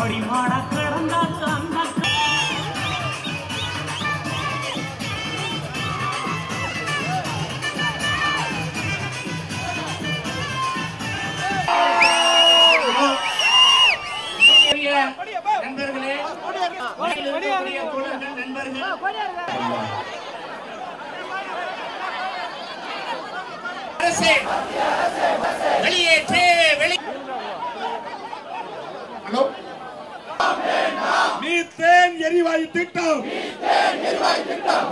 அடிமாட கிடந்தது அந்த நண்பர்களே, வெளியேற்றே ஹலோ மீத்தேன் எரிவாயு திட்டம்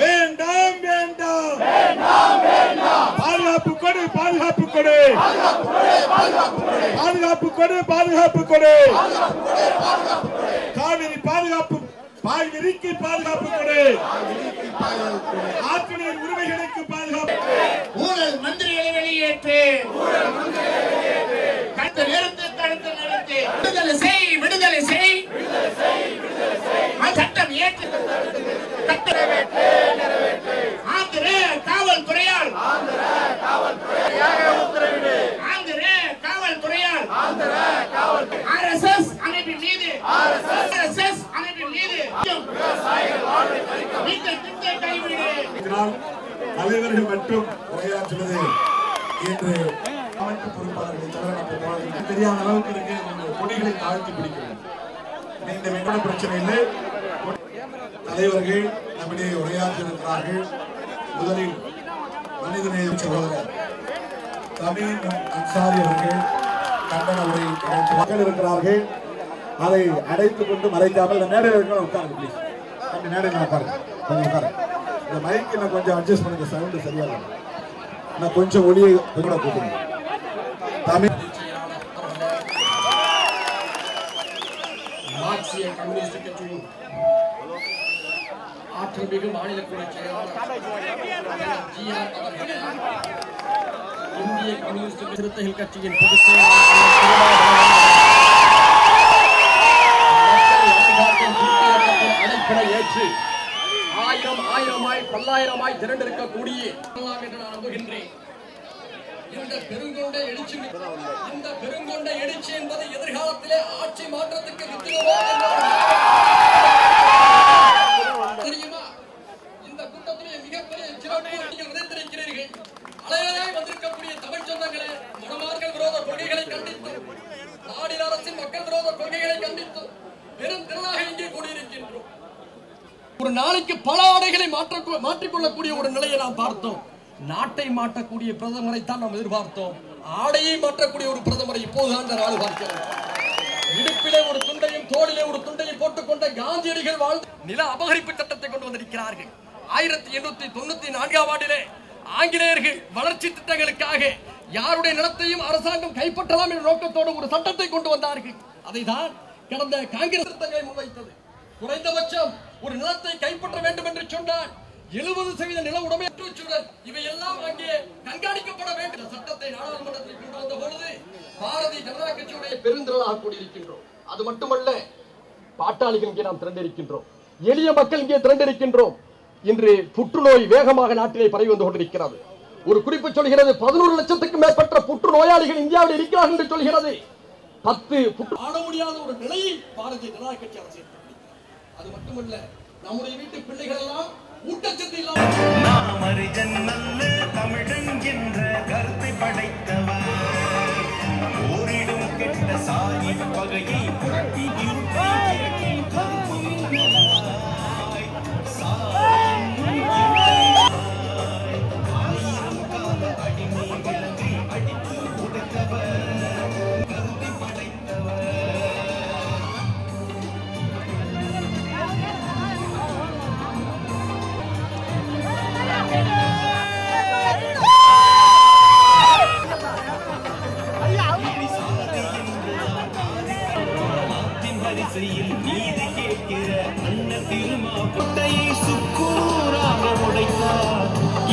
வேண்டாம் வேண்டாம். பாதுகாப்பு கொடு பாதுகாப்பு கொடு பாதுகாப்பு கொடு பாதுகாப்பு கொடு. காவிரி பாதுகாப்பு பாய்விரிக்கு பாதுகாப்பு கொடு. ஆற்றினர் உரிமைகளுக்கு பாதுகாப்பு. ஊழல் மந்திரிகளை வெளியேற்று. தடுத்து நிறுத்து தடுத்து நிறுத்து. விடுதலை செய் விடுதலை செய். சட்டம் ஏற்று ஆந்திர காவல்துறையால் RSS அமைப்பின் மீது தலைவர்கள் மட்டும் உரையாற்றுவது என்று அமைப்பு பொறுப்பாளர்களை தவிர தெரியாத அளவுக்கு இருக்கு. கொடிகளை தாழ்த்தி பிடிக்கிறது. இந்த விமான பிரச்சனை இல்லை. தலைவர்கள் நம்மிடையே உரையாற்றிருக்கிறார்கள். முதலில் மனிதநேய சகோதரர் தமிழ் அன்சாரி அவர்கள் கண்டன உரை மக்கள் இருக்கிறார்கள். அதை அடைத்துக் கொண்டு மறைக்காமல் இந்த மேடையில் இருக்கிற உட்காருங்க ப்ளீஸ். அந்த மேடையில் உட்காருங்க, கொஞ்சம் உட்காருங்க. இந்த மைக்கு நான் கொஞ்சம் அட்ஜஸ்ட் பண்ணுங்க, சவுண்டு சரியா இல்லை. நான் கொஞ்சம் ஒளியை கூட கூட்டுங்க. தமிழ் மார்க்சிய கம்யூனிஸ்ட் கட்சியின் ஆற்றல் மிகு மாநில குழு செயலாளர் ஜிஆர் அவர்களே, இந்திய கம்யூனிஸ்ட் சிறுத்தைகள் கட்சியின் பொதுச் செயலாளர் அழைப்பினை ஏற்று ஆயிரமாய் பல்லாயிரமாய் திரண்டிருக்கக்கூடிய என்று நான் நம்புகின்றேன். இந்த பெருங்கொண்ட எழுச்சி என்பது எதிர்காலத்திலே ஆட்சி மாற்றத்துக்கு தெரியுமா? இந்த கூட்டத்திலே மிகப்பெரிய சிறப்பு நீங்கள் விதைத்திருக்கிறீர்கள். அலையாய் வந்திருக்கக்கூடிய தமிழ் சொந்தங்களே, மனமார்கள் விரோத கொள்கைகளை கண்டித்து, மாநில அரசின் மக்கள் விரோத கொள்கைகளை கண்டித்து பெரும் திரளாக இங்கே கூடியிருக்கின்றோம். ஒரு நாளைக்கு பல ஆடைகளை மாற்றிக்கொள்ளக்கூடிய ஒரு நிலையை நாம் பார்த்தோம். நாட்டை மாற்றக்கூடிய பிரதமரை தான் நாம் எதிர்பார்த்தோம். ஆடையை மாற்றக்கூடிய ஒரு பிரதமரை இப்போதுதான் இந்த நாடு பார்க்கிறோம். இடுப்பிலே ஒரு துண்டையும் தோளிலே ஒரு துண்டையும் போட்டுக்கொண்ட காந்தியடிகள் வாழ்ந்த நில அபகரிப்பு சட்டத்தை கொண்டு வந்திருக்கிறார்கள். 1894ஆம் ஆண்டிலே ஆங்கிலேயர்கள் வளர்ச்சி திட்டங்களுக்காக யாருடைய நிலத்தையும் அரசாங்கம் கைப்பற்றலாம் என்ற நோக்கத்தோடு ஒரு சட்டத்தை கொண்டு வந்தார்கள். அதை தான் கடந்த காங்கிரஸ் திட்டங்களை முன்வைத்தது. குறைந்தபட்சம் ஒரு நிலத்தை கைப்பற்ற வேண்டும் என்று சொன்னால் 70% நில உடைமை இவையெல்லாம் அங்கே கண்காணிக்கப்பட வேண்டும். சட்டத்தை நாடாளுமன்றத்தில் கொண்டு வந்த பொழுது பாரதிய ஜனதா கட்சியுடைய பெருந்திரளாக கூடியிருக்கின்றோம். அது மட்டுமல்ல, பாட்டாளிகள் இங்கே நாம் திரண்டிருக்கின்றோம், எளிய மக்கள் இங்கே திரண்டிருக்கின்றோம். இன்று புற்றுநோய் வேகமாக நாட்டிலே பரவி வந்து கொண்டிருக்கிறது. ஒரு குறிப்பு சொல்கிறது, 11 லட்சத்துக்கும் மேற்பட்ட புற்றுநோயாளிகள் இந்தியாவில் இருக்கிறார்கள் என்று சொல்கிறது. 10 ஆட முடியாத ஒரு நிலையை பாரதிய ஜனதா கட்சி அரசு. அது மட்டுமல்ல, நம்முடைய வீட்டு பிள்ளைகள் எல்லாம் ஊட்டச்சத்து இல்லாமல் தமிழன் என்ற கருத்தை படைத்தவர் ஓரிடும் கெட்ட சாதி பகையை புரட்டி நீதி கேட்கிற அண்ண திருமாவட்டையை சுக்கூராக உடைத்தார்.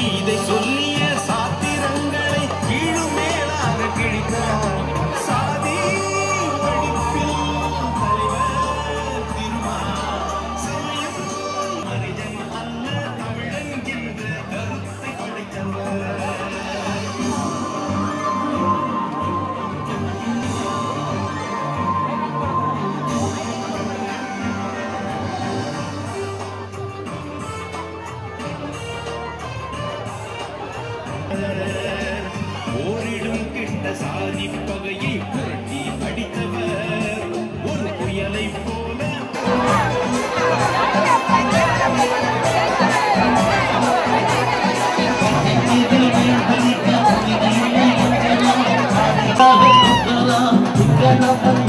இதை சொல்லிய சாத்திரங்களை கீழு மேலாக கிழித்தார். சாதி படிப்பில் தலைவர் திருமா செல்லும் மனிதன் அல்ல தமிழன் என்ற கருத்தை படைத்தவர். நம்ம